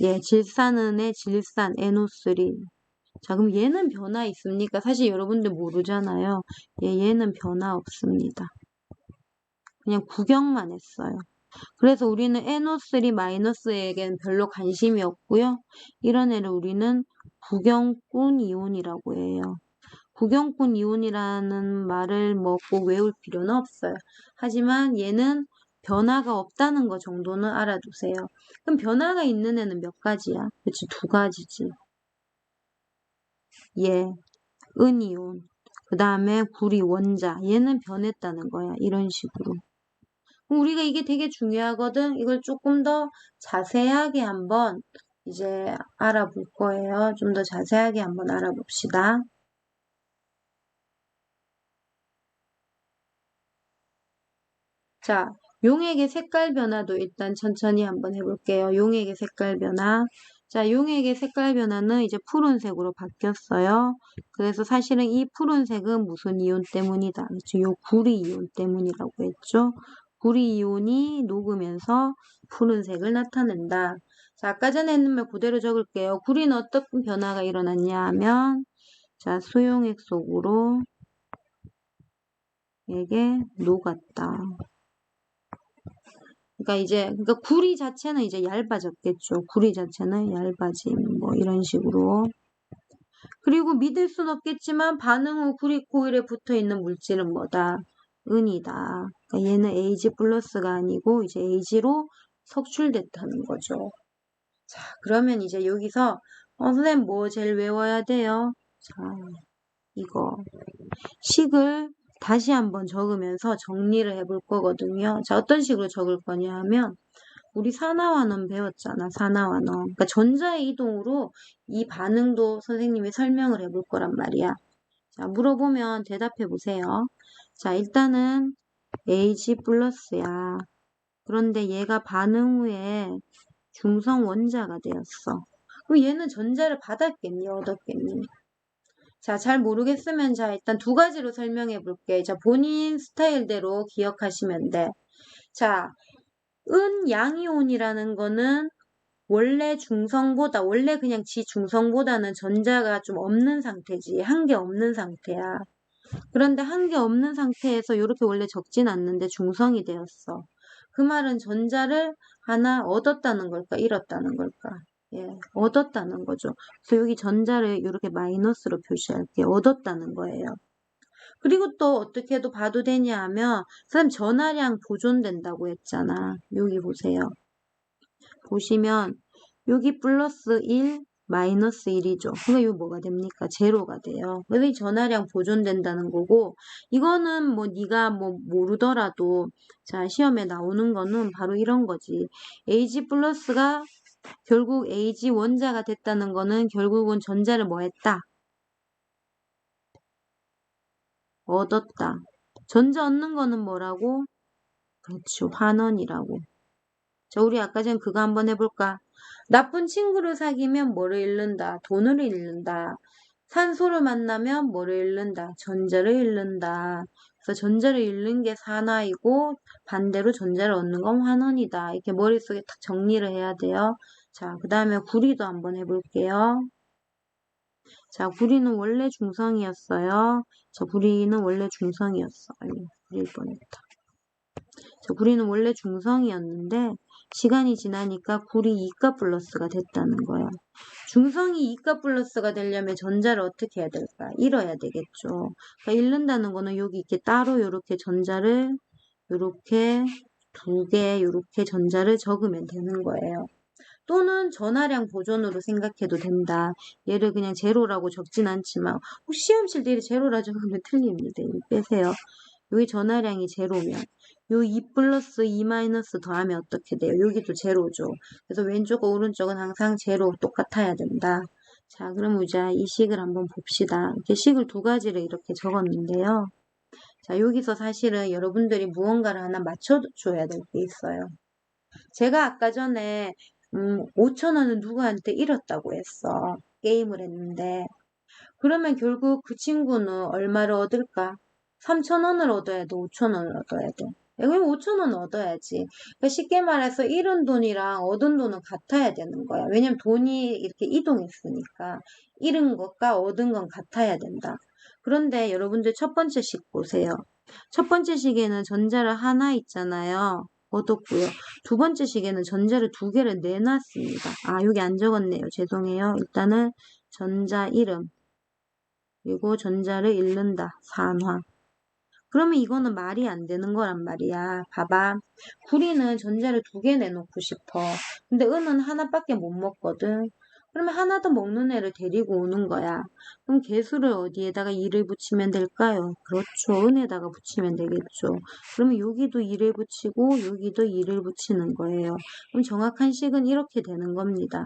예, 질산은의 질산, NO3. 자, 그럼 얘는 변화 있습니까? 사실 여러분들 모르잖아요. 예, 얘는 변화 없습니다. 그냥 구경만 했어요. 그래서 우리는 NO3-에게는 별로 관심이 없고요. 이런 애를 우리는 구경꾼 이온이라고 해요. 구경꾼 이온이라는 말을 뭐 꼭 외울 필요는 없어요. 하지만 얘는 변화가 없다는 거 정도는 알아두세요. 그럼 변화가 있는 애는 몇 가지야? 그치, 두 가지지. 얘, 은이온. 그 다음에 구리 원자. 얘는 변했다는 거야. 이런 식으로. 우리가 이게 되게 중요하거든. 이걸 조금 더 자세하게 한번 이제 알아볼 거예요. 좀 더 자세하게 한번 알아봅시다. 자, 용액의 색깔 변화도 일단 천천히 한번 해볼게요. 용액의 색깔 변화. 자, 용액의 색깔 변화는 이제 푸른색으로 바뀌었어요. 그래서 사실은 이 푸른색은 무슨 이온 때문이다. 그렇죠? 요 구리 이온 때문이라고 했죠. 구리 이온이 녹으면서 푸른색을 나타낸다. 자, 아까 전에 했는 말 그대로 적을게요. 구리는 어떤 변화가 일어났냐 하면, 자, 수용액 속으로 이게 녹았다. 그러니까 구리 자체는 이제 얇아졌겠죠. 구리 자체는 얇아짐, 뭐 이런 식으로. 그리고 믿을 순 없겠지만 반응 후 구리 코일에 붙어 있는 물질은 뭐다? 은이다. 그러니까 얘는 Ag 플러스가 아니고 이제 Ag로 석출됐다는 거죠. 자, 그러면 이제 여기서 선생님 뭐 제일 외워야 돼요? 자, 이거 식을 다시 한번 적으면서 정리를 해볼 거거든요. 자, 어떤 식으로 적을 거냐 하면 우리 산화환원 배웠잖아. 산화환원. 그러니까 전자의 이동으로 이 반응도 선생님이 설명을 해볼 거란 말이야. 자, 물어보면 대답해 보세요. 자, 일단은 Ag 플러스야. 그런데 얘가 반응 후에 중성 원자가 되었어. 그럼 얘는 전자를 받았겠니? 얻었겠니? 자, 잘 모르겠으면 자, 일단 두 가지로 설명해 볼게. 자, 본인 스타일대로 기억하시면 돼. 자, 양이온이라는 거는 원래 그냥 중성보다는 전자가 좀 없는 상태지. 한 개 없는 상태야. 그런데 한 개 없는 상태에서 이렇게 원래 적진 않는데 중성이 되었어. 그 말은 전자를 하나 얻었다는 걸까? 잃었다는 걸까? 예, 얻었다는 거죠. 그래서 여기 전자를 이렇게 마이너스로 표시할게요. 얻었다는 거예요. 그리고 또 어떻게도 봐도 되냐 하면 선생님 전하량 보존된다고 했잖아. 여기 보세요. 보시면 여기 플러스 1, 마이너스 1이죠. 그러니까 이거 뭐가 됩니까? 제로가 돼요. 그래서 이 전하량 보존된다는 거고 이거는 뭐 네가 뭐 모르더라도 자 시험에 나오는 거는 바로 이런 거지. Ag 플러스가 결국 Ag 원자가 됐다는 거는 결국은 전자를 뭐 했다? 얻었다. 전자 얻는 거는 뭐라고? 그렇죠. 환원이라고. 자, 우리 아까 전 그거 한번 해볼까? 나쁜 친구를 사귀면 뭐를 잃는다? 돈을 잃는다. 산소를 만나면 뭐를 잃는다? 전자를 잃는다. 그래서 전자를 잃는 게 산화이고 반대로 전자를 얻는 건 환원이다. 이렇게 머릿속에 딱 정리를 해야 돼요. 자, 그 다음에 구리도 한번 해볼게요. 자, 구리는 원래 중성이었어요. 자, 구리는 원래 중성이었어. 아이고, 구릴 뻔했다. 자, 구리는 원래 중성이었는데 시간이 지나니까 구리 이가 플러스가 됐다는 거야. 중성이 이가 플러스가 되려면 전자를 어떻게 해야 될까? 잃어야 되겠죠. 그러니까 잃는다는 거는 여기 이렇게 따로 이렇게 전자를 이렇게 두 개 이렇게 전자를 적으면 되는 거예요. 또는 전하량 보존으로 생각해도 된다. 얘를 그냥 제로라고 적진 않지만 혹시 시험 칠 때 제로라 적으면 틀립니다. 이거 빼세요. 여기 전하량이 제로면 요 2 플러스 2 마이너스 더하면 어떻게 돼요? 여기도 제로죠. 그래서 왼쪽과 오른쪽은 항상 제로 똑같아야 된다. 자, 그럼 우자 이 식을 한번 봅시다. 이렇게 식을 두 가지를 이렇게 적었는데요. 자, 여기서 사실은 여러분들이 무언가를 하나 맞춰줘야 될 게 있어요. 제가 아까 전에 5,000원을 누구한테 잃었다고 했어. 게임을 했는데. 그러면 결국 그 친구는 얼마를 얻을까? 3,000원을 얻어야 돼, 5,000원을 얻어야 돼. 그럼 5,000원 얻어야지. 그러니까 쉽게 말해서 잃은 돈이랑 얻은 돈은 같아야 되는 거야. 왜냐면 돈이 이렇게 이동했으니까. 잃은 것과 얻은 건 같아야 된다. 그런데 여러분들 첫 번째 식 보세요. 첫 번째 식에는 전자를 하나 있잖아요. 얻었고요. 두 번째 식에는 전자를 두 개를 내놨습니다. 아, 여기 안 적었네요. 죄송해요. 일단은 전자 이름. 그리고 전자를 잃는다. 산화. 그러면 이거는 말이 안 되는 거란 말이야. 봐봐. 구리는 전자를 두 개 내놓고 싶어. 근데 은은 하나밖에 못 먹거든. 그러면 하나 더 먹는 애를 데리고 오는 거야. 그럼 개수를 어디에다가 2를 붙이면 될까요? 그렇죠. 은에다가 붙이면 되겠죠. 그러면 여기도 2를 붙이고 여기도 2를 붙이는 거예요. 그럼 정확한 식은 이렇게 되는 겁니다.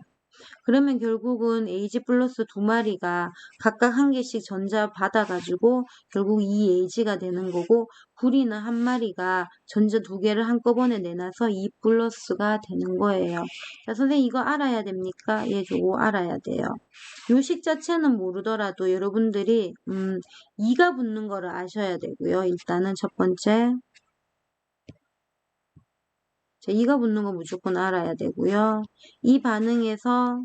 그러면 결국은 AG 플러스 두 마리가 각각 한 개씩 전자 받아가지고 결국 이 AG가 되는 거고 구리는 한 마리가 전자 두 개를 한꺼번에 내놔서 2 플러스가 되는 거예요. 자, 선생님 이거 알아야 됩니까? 예, 저거 알아야 돼요. 요식 자체는 모르더라도 여러분들이 2가 붙는 거를 아셔야 되고요. 일단은 첫 번째. 자, 2가 붙는 거 무조건 알아야 되고요. 이 반응에서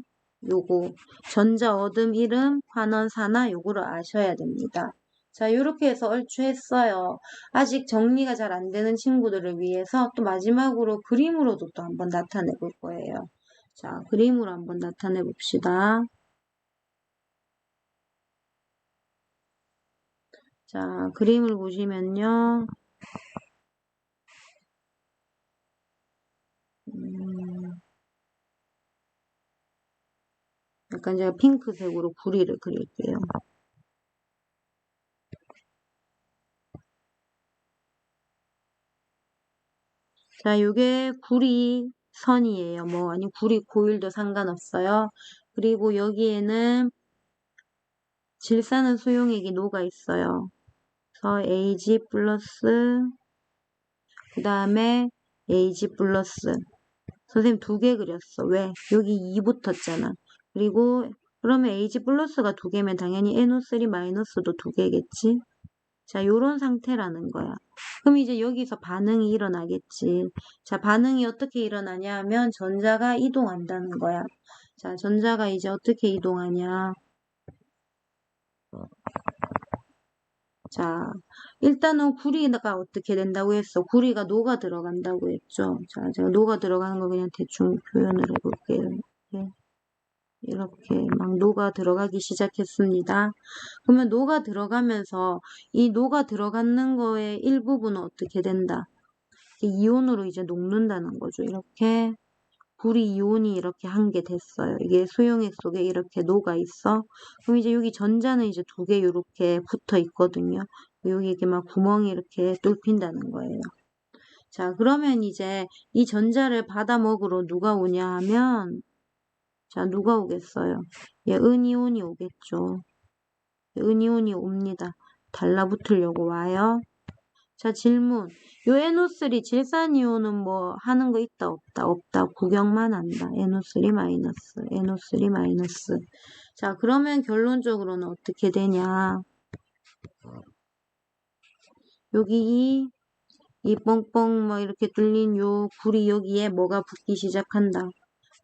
요거 전자 얻음 이름 환원 산화 요거를 아셔야 됩니다. 자, 요렇게 해서 얼추 했어요. 아직 정리가 잘 안 되는 친구들을 위해서 또 마지막으로 그림으로도 또 한번 나타내 볼 거예요. 자, 그림으로 한번 나타내 봅시다. 자, 그림을 보시면요. 약간 제가 핑크색으로 구리를 그릴게요. 자, 요게 구리 선이에요. 뭐, 아니, 구리 고일도 상관없어요. 그리고 여기에는 질산은 수용액이 녹아 있어요. 그래서 AG 플러스, 그 다음에 AG 플러스. 선생님 두 개 그렸어. 왜? 여기 2 붙었잖아. 그리고, 그러면 AG 플러스가 두 개면 당연히 NO3 마이너스도 두 개겠지? 자, 요런 상태라는 거야. 그럼 이제 여기서 반응이 일어나겠지. 자, 반응이 어떻게 일어나냐 하면 전자가 이동한다는 거야. 자, 전자가 이제 어떻게 이동하냐. 자, 일단은 구리가 어떻게 된다고 했어? 구리가 녹아 들어간다고 했죠. 자, 제가 녹아 들어가는 거 그냥 대충 표현을 해볼게요. 이렇게 막 녹아 들어가기 시작했습니다. 그러면 녹아 들어가면서 이 녹아 들어가는 거의 일부분은 어떻게 된다? 이온으로 이제 녹는다는 거죠. 이렇게 구리 이온이 이렇게 한 개 됐어요. 이게 수용액 속에 이렇게 녹아 있어. 그럼 이제 여기 전자는 이제 두 개 이렇게 붙어 있거든요. 여기 이렇게 막 구멍이 이렇게 뚫힌다는 거예요. 자, 그러면 이제 이 전자를 받아 먹으러 누가 오냐 하면 자, 누가 오겠어요? 예, 은이온이 오겠죠. 은이온이 옵니다. 달라붙으려고 와요. 자, 질문. 요 NO3 질산이온은 뭐 하는 거 있다 없다? 없다. 구경만 한다. NO3 마이너스. NO3 마이너스. 자, 그러면 결론적으로는 어떻게 되냐? 여기 이 뻥뻥 뭐 이렇게 뚫린 요 구리 여기에 뭐가 붙기 시작한다.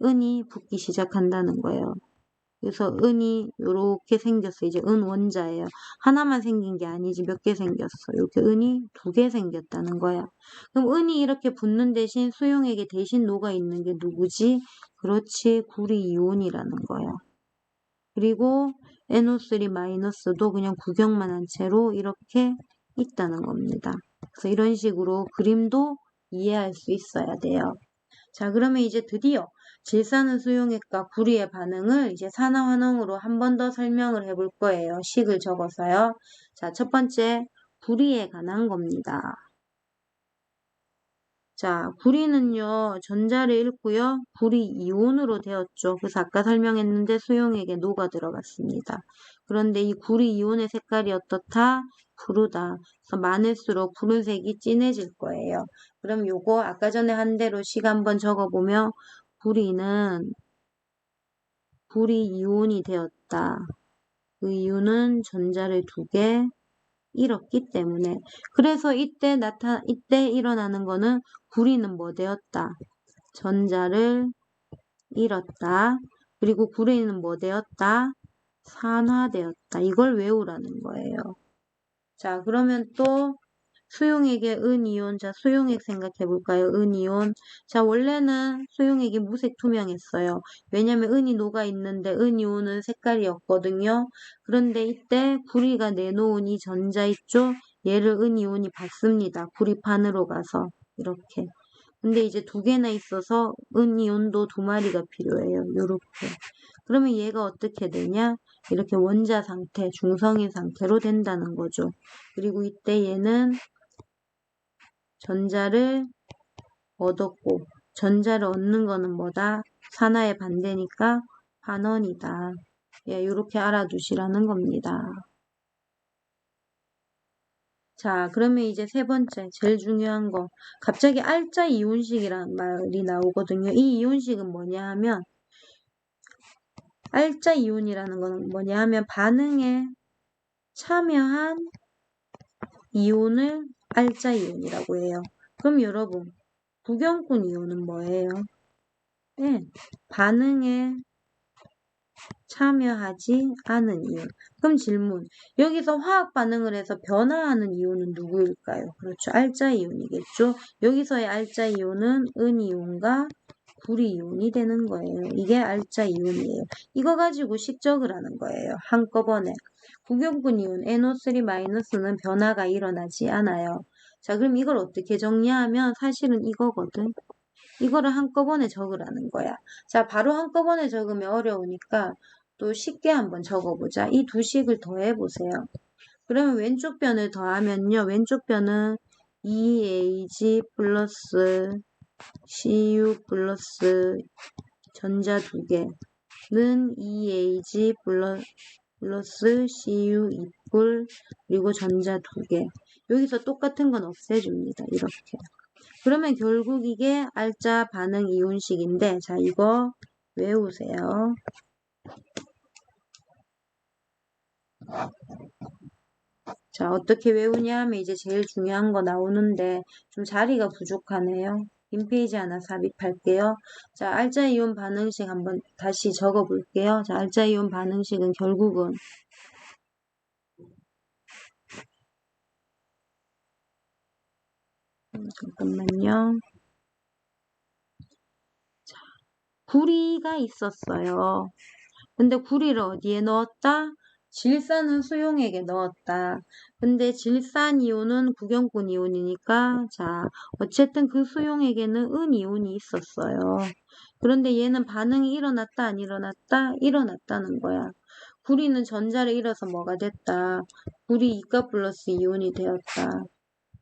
은이 붙기 시작한다는 거예요. 그래서 은이 요렇게 생겼어. 이제 은 원자예요. 하나만 생긴 게 아니지 몇 개 생겼어. 이렇게 은이 2개 생겼다는 거야. 그럼 은이 이렇게 붙는 대신 수용액에 대신 녹아 있는 게 누구지? 그렇지, 구리이온이라는 거야. 그리고 NO3-도 그냥 구경만 한 채로 이렇게 있다는 겁니다. 그래서 이런 식으로 그림도 이해할 수 있어야 돼요. 자, 그러면 이제 드디어 질산은 수용액과 구리의 반응을 이제 산화환원으로 한 번 더 설명을 해볼 거예요. 식을 적어서요. 자, 첫 번째, 구리에 관한 겁니다. 자, 구리는요, 전자를 잃고요, 구리 이온으로 되었죠. 그래서 아까 설명했는데 수용액에 녹아 들어갔습니다. 그런데 이 구리 이온의 색깔이 어떻다? 푸르다. 그래서 많을수록 푸른색이 진해질 거예요. 그럼 요거 아까 전에 한 대로 식 한번 적어보면 구리는 구리 이온이 되었다. 그 이유는 전자를 2개 잃었기 때문에. 그래서 이때 일어나는 거는 구리는 뭐 되었다? 전자를 잃었다. 그리고 구리는 뭐 되었다? 산화되었다. 이걸 외우라는 거예요. 자, 그러면 또 수용액의 은이온. 자, 수용액 생각해 볼까요? 은이온. 자, 원래는 수용액이 무색 투명했어요. 왜냐면 은이 녹아 있는데 은이온은 색깔이 없거든요. 그런데 이때 구리가 내놓은 이 전자 있죠? 얘를 은이온이 받습니다. 구리판으로 가서 이렇게. 근데 이제 2개나 있어서 은이온도 2마리가 필요해요. 요렇게. 그러면 얘가 어떻게 되냐? 이렇게 원자 상태, 중성인 상태로 된다는 거죠. 그리고 이때 얘는 전자를 얻었고, 전자를 얻는 거는 뭐다? 산화의 반대니까 환원이다. 예, 이렇게 알아두시라는 겁니다. 자, 그러면 이제 세 번째, 제일 중요한 거. 갑자기 알자 이온식이라는 말이 나오거든요. 이 이온식은 뭐냐 하면, 알자 이온이라는 거는 뭐냐 하면, 반응에 참여한 이온을 알자 이온이라고 해요. 그럼 여러분, 구경꾼 이온은 뭐예요? 네, 반응에 참여하지 않은 이온. 그럼 질문. 여기서 화학 반응을 해서 변화하는 이온은 누구일까요? 그렇죠. 알자 이온이겠죠. 여기서의 알자 이온은 은이온과 구리이온이 되는 거예요. 이게 알자 이온이에요. 이거 가지고 식적을 하는 거예요. 한꺼번에. 구경꾼 이온 NO3-는 변화가 일어나지 않아요. 자, 그럼 이걸 어떻게 정리하면 사실은 이거거든. 이거를 한꺼번에 적으라는 거야. 자, 바로 한꺼번에 적으면 어려우니까 또 쉽게 한번 적어보자. 이 2식을 더해보세요. 그러면 왼쪽 변을 더하면요. 왼쪽 변은 EAG 플러스 CU 플러스 전자 2개는 EAG 플러스 CU 이뿔 그리고 전자 2개. 여기서 똑같은 건 없애줍니다. 이렇게. 그러면 결국 이게 알자 반응 이온식인데, 자, 이거 외우세요. 자, 어떻게 외우냐 하면 이제 제일 중요한 거 나오는데, 좀 자리가 부족하네요. 빈 페이지 하나 삽입할게요. 자, 알자 이온 반응식 한번 다시 적어 볼게요. 자, 알자 이온 반응식은 결국은 잠깐만요. 자, 구리가 있었어요. 근데 구리를 어디에 넣었다? 질산은 수용액에 넣었다. 근데 질산이온은 구경꾼 이온이니까 자 어쨌든 그 수용액에는 은이온이 있었어요. 그런데 얘는 반응이 일어났다 안 일어났다? 일어났다는 거야. 구리는 전자를 잃어서 뭐가 됐다? 구리 2가 플러스 이온이 되었다.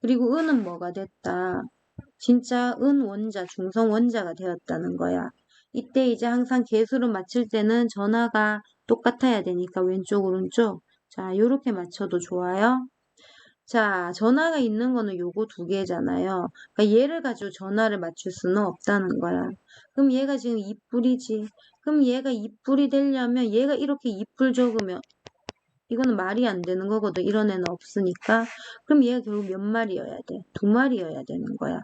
그리고 은은 뭐가 됐다? 진짜 은 원자, 중성 원자가 되었다는 거야. 이때 이제 항상 개수를 맞출 때는 전화가 똑같아야 되니까 왼쪽, 오른쪽. 자, 요렇게 맞춰도 좋아요. 자, 전화가 있는 거는 요거 2개잖아요. 그러니까 얘를 가지고 전화를 맞출 수는 없다는 거야. 그럼 얘가 지금 2뿔이지. 그럼 얘가 2뿔이 되려면 얘가 이렇게 2뿔 적으면 이거는 말이 안 되는 거거든. 이런 애는 없으니까. 그럼 얘가 결국 몇 마리여야 돼? 2마리여야 되는 거야.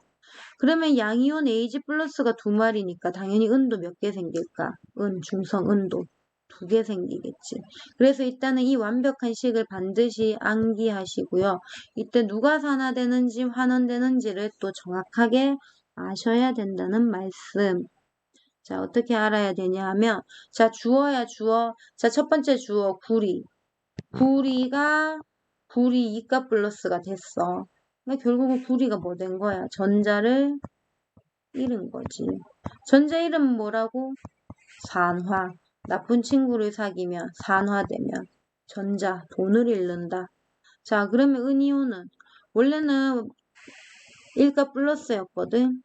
그러면 양이온 AG 플러스가 2마리니까 당연히 은도 몇 개 생길까? 중성 은도 두 개 생기겠지. 그래서 일단은 이 완벽한 식을 반드시 암기하시고요. 이때 누가 산화되는지 환원되는지를 또 정확하게 아셔야 된다는 말씀. 자, 어떻게 알아야 되냐 하면, 자, 주어야 주어. 자, 첫 번째 주어, 구리. 구리 이가 플러스가 됐어. 그러니까 결국은 구리가 뭐 된 거야? 전자를 잃은 거지. 전자 잃으면 뭐라고? 산화. 나쁜 친구를 사귀면 산화되면 전자, 돈을 잃는다. 자, 그러면 은이온은 원래는 1가 플러스였거든.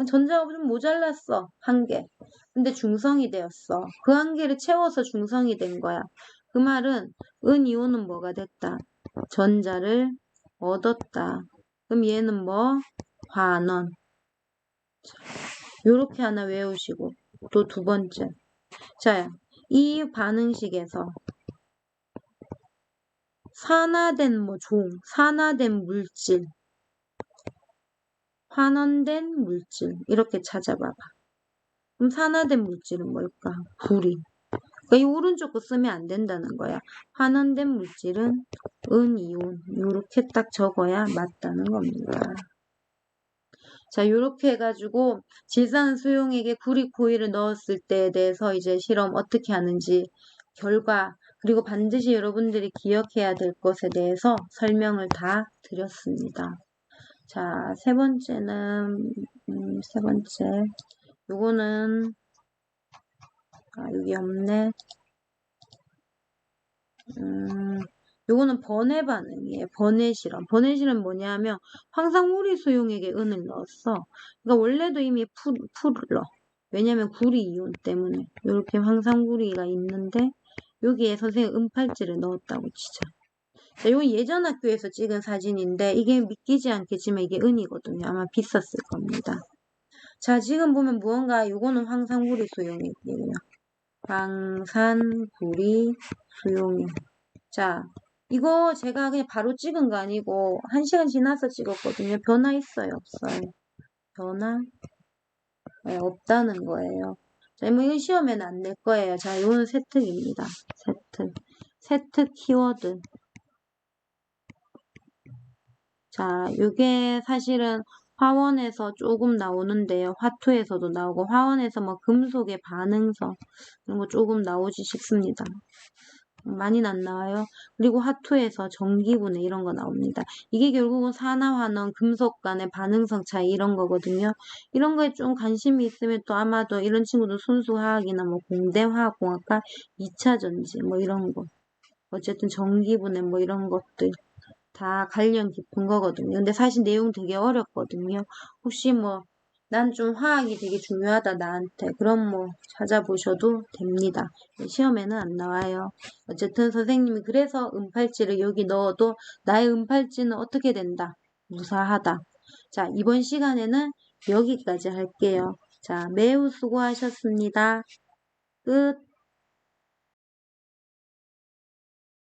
전자가 좀 모자랐어. 한 개. 근데 중성이 되었어. 그 한 개를 채워서 중성이 된 거야. 그 말은 은이온은 뭐가 됐다? 전자를 얻었다. 그럼 얘는 뭐? 환원. 요렇게 하나 외우시고 또 두 번째. 자, 이 반응식에서 산화된 산화된 물질, 환원된 물질 이렇게 찾아봐봐. 그럼 산화된 물질은 뭘까? 구리. 그러니까 이 오른쪽 거 쓰면 안 된다는 거야. 환원된 물질은 은이온. 요렇게 딱 적어야 맞다는 겁니다. 자, 요렇게 해가지고 질산수용액에 구리코일을 넣었을 때에 대해서 이제 실험 어떻게 하는지 결과 그리고 반드시 여러분들이 기억해야 될 것에 대해서 설명을 다 드렸습니다. 자, 세 번째는 세 번째 요거는 여기 없네. 요거는 번외 반응이에요. 번외 실험. 번외 실험 뭐냐면 황산구리 수용액에 은을 넣었어. 그러니까 원래도 이미 풀러. 왜냐면 구리 이온 때문에. 이렇게 황산구리가 있는데 여기에 선생님 은팔찌를 넣었다고 치자. 자, 이건 예전 학교에서 찍은 사진인데 이게 믿기지 않겠지만 이게 은이거든요. 아마 비쌌을 겁니다. 자, 지금 보면 무언가 요거는 황산구리 수용액이에요. 황산구리 수용액. 자, 이거 제가 그냥 바로 찍은 거 아니고 1시간 지나서 찍었거든요. 변화 있어요? 없어요? 변화? 네, 없다는 거예요. 자, 뭐 이건 시험에는 안 낼 거예요. 자, 이거는 세특입니다. 세특. 세특 키워드. 자, 이게 사실은 화원에서 조금 나오는데요. 화투에서도 나오고 화원에서 뭐 금속의 반응성 이런 거 조금 나오지 싶습니다. 많이는 안 나와요. 그리고 화투에서 전기분해 이런 거 나옵니다. 이게 결국은 산화환원, 금속 간의 반응성 차이 이런 거거든요. 이런 거에 좀 관심이 있으면 또 아마도 이런 친구도 순수화학이나 뭐 공대화학공학과 2차 전지 뭐 이런 거. 어쨌든 전기분해 뭐 이런 것들 다 관련 깊은 거거든요. 근데 사실 내용 되게 어렵거든요. 혹시 뭐 난 좀 화학이 되게 중요하다 나한테 그럼 뭐 찾아보셔도 됩니다. 시험에는 안 나와요. 어쨌든 선생님이 그래서 은팔찌를 여기 넣어도 나의 은팔찌는 어떻게 된다? 무사하다. 자, 이번 시간에는 여기까지 할게요. 자, 매우 수고하셨습니다. 끝.